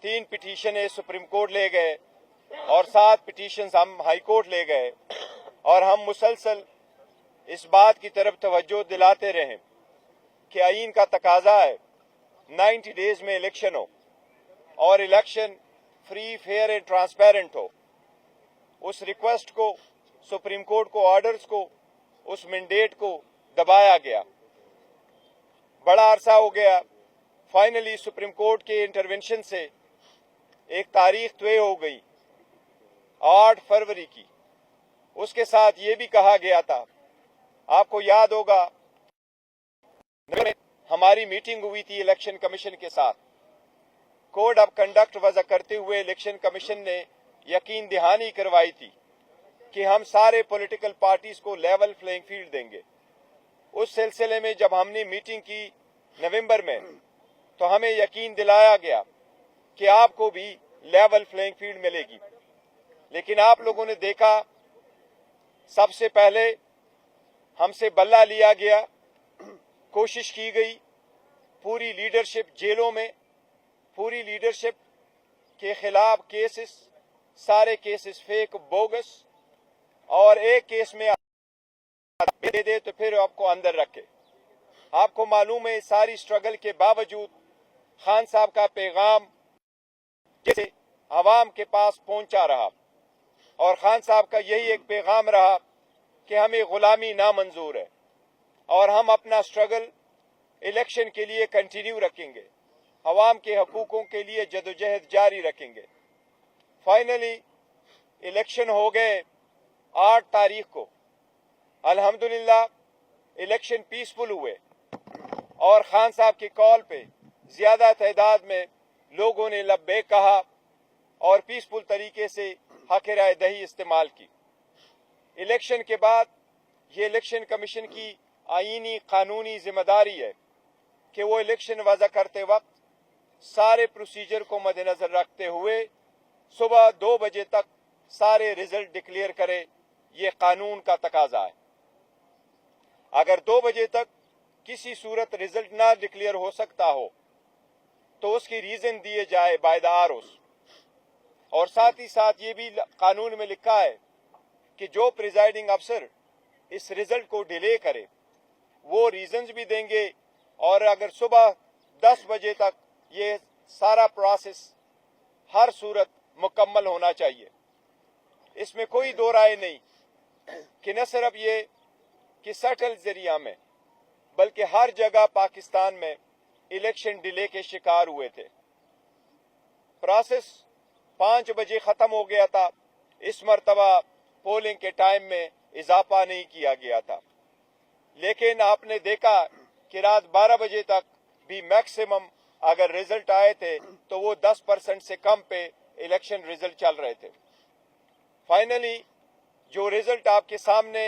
3 petition supreme court ले गए और 7 पिटीशन हम हाई कोर्ट ले गए और हम मुसलसल इस बात की तरफ तवज्जो दिलाते रहे कि आईन का तकाजा है 90 डेज में इलेक्शन हो और election free, fair and transparent हो। उस रिक्वेस्ट को, सुप्रीम कोर्ट को ऑर्डर्स को, उस मैंडेट को दबाया गया। बड़ा अरसा हो गया, फाइनली सुप्रीम कोर्ट के इंटरवेंशन से एक तारीख तय हो गई 8 फरवरी की। उसके साथ ये भी कहा गया था, आपको याद होगा हमारी मीटिंग हुई थी इलेक्शन कमीशन के साथ। कोड ऑफ कंडक्ट वज़ा करते हुए इलेक्शन कमीशन ने यकीन दहानी करवाई थी कि हम सारे पॉलिटिकल पार्टीज को लेवल प्लेइंग फील्ड देंगे। उस सिलसिले में जब हमने मीटिंग की नवंबर में, तो हमें यकीन दिलाया गया कि आपको भी लेवल प्लेइंग फील्ड मिलेगी। लेकिन आप लोगों ने देखा, सबसे पहले हमसे बल्ला लिया गया, कोशिश की गई, पूरी लीडरशिप जेलों में, पूरी लीडरशिप के खिलाफ केसेस, सारे केसेस फेक, बोगस, और एक केस में दे दे तो फिर आपको अंदर रखे। आपको मालूम है, सारी स्ट्रगल के बावजूद खान साहब का पैगाम जैसे आवाम के पास पहुंचा रहा और खान साहब का यही एक पैगाम रहा कि हमें गुलामी नामंजूर है और हम अपना स्ट्रगल इलेक्शन के लिए कंटिन्यू रखेंगे, अवाम के हकूकों के लिए जदोजहद जारी रखेंगे। फाइनली इलेक्शन हो गए 8 तारीख को। अल्हम्दुलिल्लाह इलेक्शन पीसफुल हुए और खान साहब की कॉल पे ज्यादा तादाद में लोगों ने लब्बैक कहा और पीसफुल तरीके से हक राय दही इस्तेमाल की। इलेक्शन के बाद ये इलेक्शन कमीशन की आईनी कानूनी जिम्मेदारी है कि वो इलेक्शन वज़ा करते वक्त सारे प्रोसीजर को मद्देनजर रखते हुए सुबह 2 बजे तक सारे रिजल्ट डिक्लेयर करे। ये कानून का तकाजा है। अगर 2 बजे तक किसी सूरत रिजल्ट ना डिक्लेयर हो सकता हो तो उसकी रीजन दिए जाए बाय द आरओस। और साथ ही साथ ये भी कानून में लिखा है कि जो प्रिजाइडिंग अफसर इस रिजल्ट को डिले करे वो रीजंस भी देंगे और अगर सुबह 10 बजे तक ये सारा प्रोसेस हर सूरत मुकम्मल होना चाहिए। इसमें कोई दो राय नहीं कि न सिर्फ ये कि सटल जरिया में बल्कि हर जगह पाकिस्तान में इलेक्शन डिले के शिकार हुए थे। प्रोसेस 5 बजे खत्म हो गया था। इस मर्तबा पोलिंग के टाइम में इजाफा नहीं किया गया था, लेकिन आपने देखा कि रात 12 बजे तक भी मैक्सिमम अगर रिजल्ट आए थे तो वो 10% से कम पे इलेक्शन रिजल्ट चल रहे थे। फाइनली जो रिजल्ट आपके सामने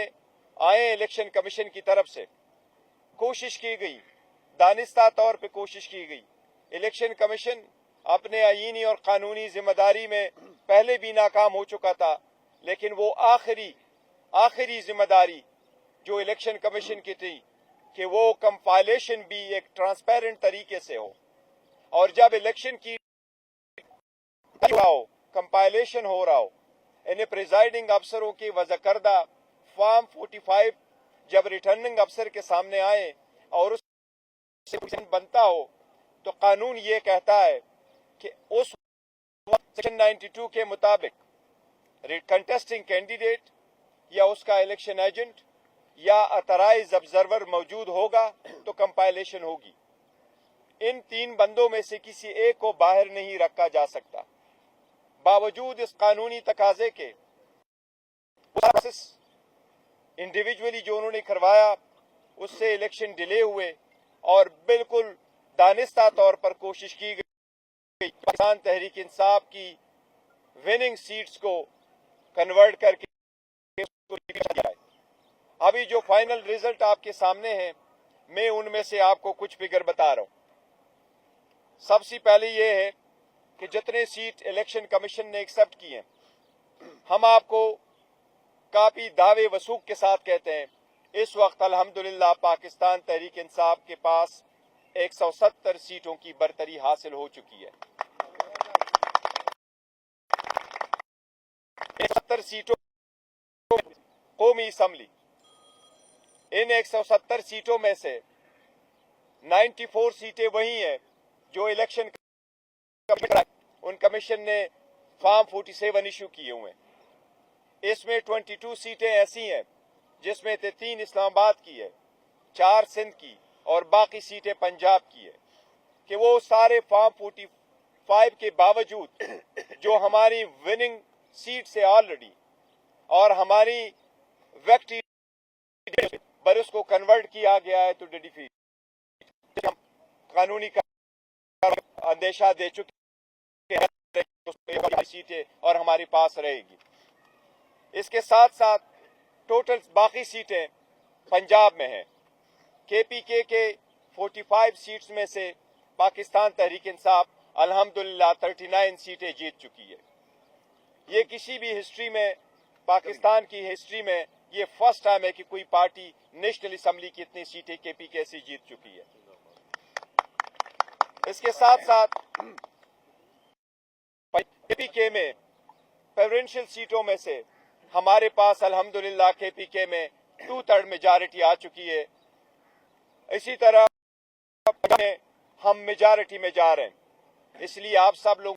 आए इलेक्शन कमीशन की तरफ से, कोशिश की गई, दानिस्ता तौर पे कोशिश की गई। इलेक्शन कमीशन अपने आईनी और कानूनी जिम्मेदारी में पहले भी नाकाम हो चुका था, लेकिन वो आखिरी जिम्मेदारी जो इलेक्शन कमीशन की थी कि वो कंपाइलेशन भी एक ट्रांसपेरेंट तरीके से हो, और जब इलेक्शन की कंपाइलेशन हो रहा हो, इन्हें प्रिजाइडिंग अफसरों की वज़ा करदा फॉर्म 45 जब रिटर्निंग अफसर के सामने आए और उससे बनता हो तो कानून ये कहता है कि उस सेक्शन 92 के मुताबिक कंटेस्टिंग कैंडिडेट या उसका इलेक्शन एजेंट या अथराइज ऑब्जर्वर मौजूद होगा तो कंपाइलेशन होगी। इन 3 बंदों में से किसी एक को बाहर नहीं रखा जा सकता। बावजूद इस कानूनी तकाजे के इंडिविजुअली जो उन्होंने करवाया उससे इलेक्शन डिले हुए और बिल्कुल दानिस्ता तौर पर कोशिश की गई पाकिस्तान तहरीक इंसाफ की विनिंग सीट्स को कन्वर्ट करके अभी जो फाइनल रिजल्ट आपके सामने हैं, मैं उनमें से आपको कुछ फिगर बता रहा हूं। सबसे पहले ये है कि जितने सीट इलेक्शन कमीशन ने एक्सेप्ट किए हैं, हम आपको काफी दावे वसूख के साथ कहते हैं इस वक्त अल्हम्दुलिल्लाह पाकिस्तान तहरीक इंसाफ के पास 170 सीटों की बरतरी हासिल हो चुकी है। 170 सीटों कौमी असम्बली, इन 170 सीटों में से 94 सीटें वही हैं जो इलेक्शन उन कमीशन ने फॉर्म 47 इशू किए हुए हैं। इसमें 22 सीटें ऐसी हैं जिसमें से 3 इस्लामाबाद की है, 4 सिंध की और बाकी सीटें पंजाब की है, कि वो सारे फॉर्म 45 के बावजूद जो हमारी विनिंग सीट से ऑलरेडी और हमारी व्यक्ति पर उसको कन्वर्ट किया गया है तो डिफीट कानूनी अंदेशा दे चुके हैं सीटें और हमारे पास रहेगी। इसके साथ साथ टोटल बाकी सीटें पंजाब में हैं। केपीके के 45 सीट्स में से पाकिस्तान तहरीक इंसाफ अल्हम्दुलिल्लाह 39 सीटें जीत चुकी है। ये किसी भी हिस्ट्री में, पाकिस्तान की हिस्ट्री में ये फर्स्ट टाइम है कि कोई पार्टी नेशनल असम्बली की इतनी सीटें केपीके से जीत चुकी है। इसके साथ साथ केपीके में प्रेसिडेंशियल सीटों में से हमारे पास अल्हम्दुलिल्लाह केपीके में 2/3 मेजॉरिटी आ चुकी है। इसी तरह हम मेजॉरिटी में जा रहे हैं। इसलिए आप सब लोग,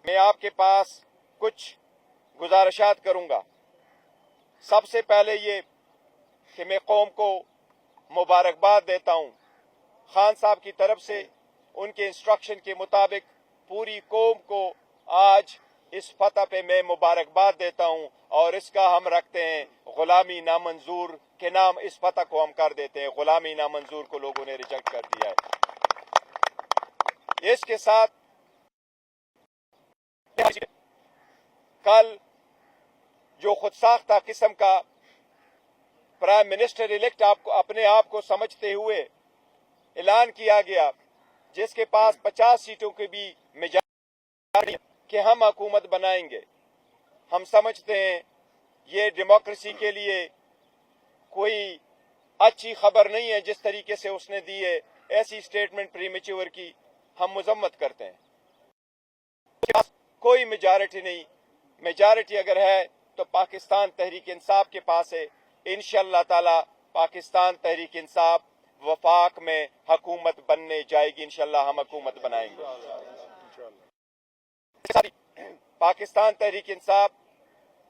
मैं आपके पास कुछ गुजारिशात करूंगा। सबसे पहले ये कि मैं कौम को मुबारकबाद देता हूं। खान साहब की तरफ से उनके इंस्ट्रक्शन के मुताबिक पूरी कौम को आज इस फतह पे मैं मुबारकबाद देता हूं और इसका हम रखते हैं गुलामी नामंजूर के नाम। इस फतह को हम कर देते हैं, गुलामी नामंजूर को लोगों ने रिजेक्ट कर दिया है। इसके साथ कल जो खुद साख्ता किस्म का प्राइम मिनिस्टर इलेक्ट आपको अपने आप को समझते हुए ऐलान किया गया, जिसके पास 50 सीटों की भी मेजॉरिटी कि हम हुकूमत बनाएंगे, हम समझते हैं ये डेमोक्रेसी के लिए कोई अच्छी खबर नहीं है। जिस तरीके से उसने दी है ऐसी स्टेटमेंट प्रीमेच्योर की हम मजम्मत करते हैं। कोई मेजॉरिटी नहीं, मेजॉरिटी अगर है तो पाकिस्तान तहरीक इंसाफ के पास है। इंशाअल्लाह ताला पाकिस्तान तहरीक इंसाफ वफाक में हुकूमत बनने जाएगी। इंशाअल्लाह हम हुकूमत बनाएंगे। पाकिस्तान तहरीक इंसाफ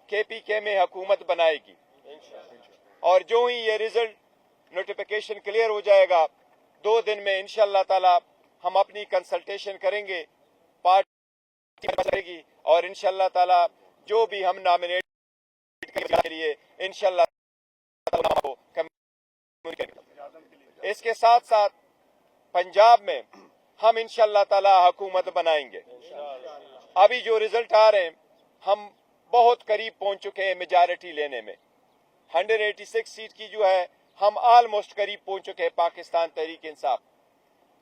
केपीके में हुकूमत बनाएगी और जो ही ये रिजल्ट नोटिफिकेशन क्लियर हो जाएगा 2 दिन में इंशाअल्लाह ताला हम अपनी कंसल्टेशन करेंगे, पार्टी करेगी और इंशाअल्लाह ताला जो भी हम नॉमिनेट के लिए इंशाअल्लाह ताला इसके साथ साथ पंजाब में हम इंशाअल्लाह ताला हुकूमत बनाएंगे। अभी जो रिजल्ट आ रहे हैं हम बहुत करीब पहुंच चुके हैं मेजॉरिटी लेने में। 186 सीट की जो है हम ऑलमोस्ट करीब पहुंच चुके हैं पाकिस्तान तहरीक इंसाफ।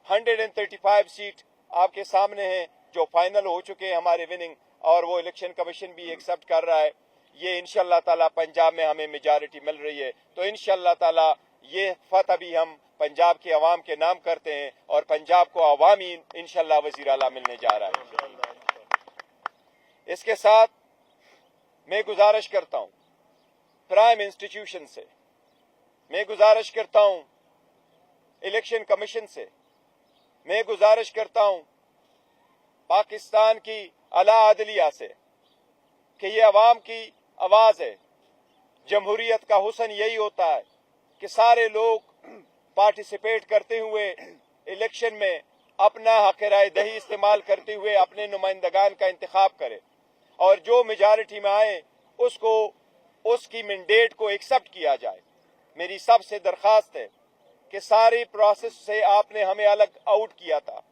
135 सीट आपके सामने हैं जो फाइनल हो चुके हैं हमारे विनिंग, और वो इलेक्शन कमीशन भी एक्सेप्ट कर रहा है। ये इंशाअल्लाह ताला पंजाब में हमें मेजॉरिटी मिल रही है तो इंशाअल्लाह ताला ये फतह भी हम पंजाब के अवाम के नाम करते हैं और पंजाब को अवामी इंशाअल्लाह वज़ीर आला मिलने जा रहा है। इसके साथ मैं गुजारिश करता हूं प्राइम इंस्टीट्यूशन से, मैं गुजारिश करता हूं इलेक्शन कमीशन से, मैं गुजारिश करता हूं पाकिस्तान की आला अदलिया से कि ये अवाम की आवाज है। जमहूरियत का हुस्न यही होता है कि सारे लोग पार्टिसिपेट करते हुए इलेक्शन में अपना हक राय दही इस्तेमाल करते हुए अपने नुमाइंदगान का इंतखाब करे और जो मेजॉरिटी में आए उसको उसकी मैंडेट को एक्सेप्ट किया जाए। मेरी सबसे दरखास्त है कि सारी प्रोसेस से आपने हमें अलग आउट किया था।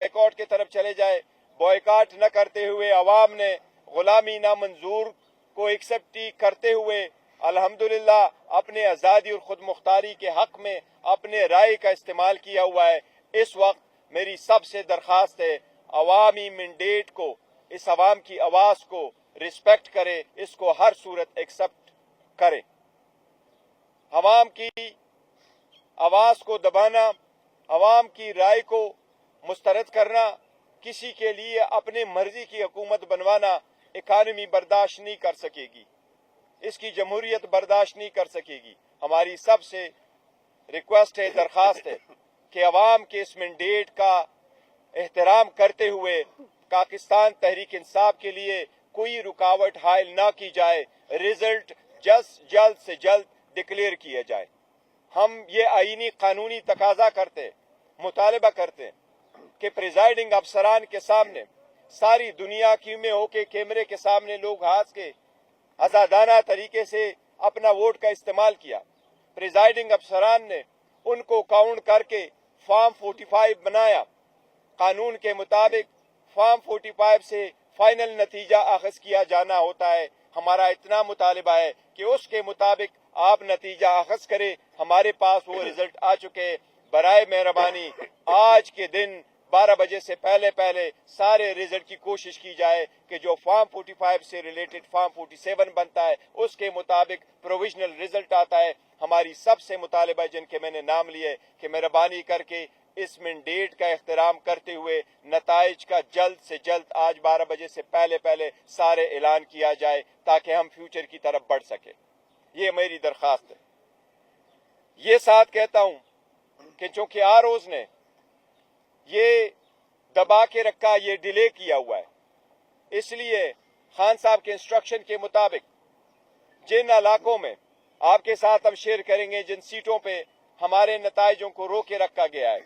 बॉयकॉट की तरफ चले जाए, बॉयकॉट न करते हुए अवाम ने गुलामी नामंजूर को एक्सेप्ट करते हुए अल्हम्दुलिल्लाह अपने आज़ादी और खुद मुख्तारी के हक में अपने राय का इस्तेमाल किया हुआ है। इस वक्त मेरी सबसे दरखास्त है अवामी मैंडेट को, इस अवाम की आवाज को रिस्पेक्ट करे, इसको हर सूरत एक्सेप्ट करे। अवाम की आवाज को दबाना, عوام کی رائے کو مسترد کرنا، کسی کے لیے اپنے مرضی کی حکومت بنوانا اکانومی برداشت نہیں کر سکے گی، اس کی جمہوریت برداشت نہیں کر سکے گی۔ ہماری سب سے ریکویسٹ ہے، درخواست ہے کہ عوام کے اس مینڈیٹ کا احترام کرتے ہوئے پاکستان تحریک انصاف کے لیے کوئی رکاوٹ حائل نہ کی جائے، رزلٹ جلد سے جلد ڈکلیئر کیا جائے۔ ہم یہ آئینی قانونی تقاضا کرتے، مطالبہ کرتے کہ پریزائڈنگ افسران کے سامنے ساری دنیا کی میں ہو کے کیمرے کے سامنے لوگ ہاتھ کے آزادانہ طریقے سے اپنا ووٹ کا استعمال کیا، پریزائڈنگ افسران نے ان کو کاؤنٹ کر کے فارم 45 بنایا۔ قانون کے مطابق فارم 45 سے فائنل نتیجہ اخذ کیا جانا ہوتا ہے۔ ہمارا اتنا مطالبہ ہے کہ اس کے مطابق آپ نتیجہ اخذ کرے۔ ہمارے پاس وہ رزلٹ آ چکے۔ برائے مہربانی آج کے دن 12 بجے سے پہلے سارے رزلٹ کی کوشش کی جائے کہ جو فارم 45 سے ریلیٹڈ فارم 47 بنتا ہے اس کے مطابق پروویژنل رزلٹ آتا ہے۔ ہماری سب سے مطالبہ جن کے میں نے نام لیے کہ مہربانی کر کے اس مینڈیٹ کا احترام کرتے ہوئے نتائج کا جلد سے جلد آج 12 بجے سے پہلے سارے اعلان کیا جائے تاکہ ہم فیوچر کی طرف بڑھ سکیں۔ یہ میری درخواست ہے۔ یہ ساتھ کہتا ہوں کہ چونکہ آروز نے یہ دبا کے رکھا، یہ ڈیلے کیا ہوا ہے، اس لیے خان صاحب کے انسٹرکشن کے مطابق جن علاقوں میں آپ کے ساتھ ہم شیئر کریں گے، جن سیٹوں پہ ہمارے نتائجوں کو روک کے رکھا گیا ہے،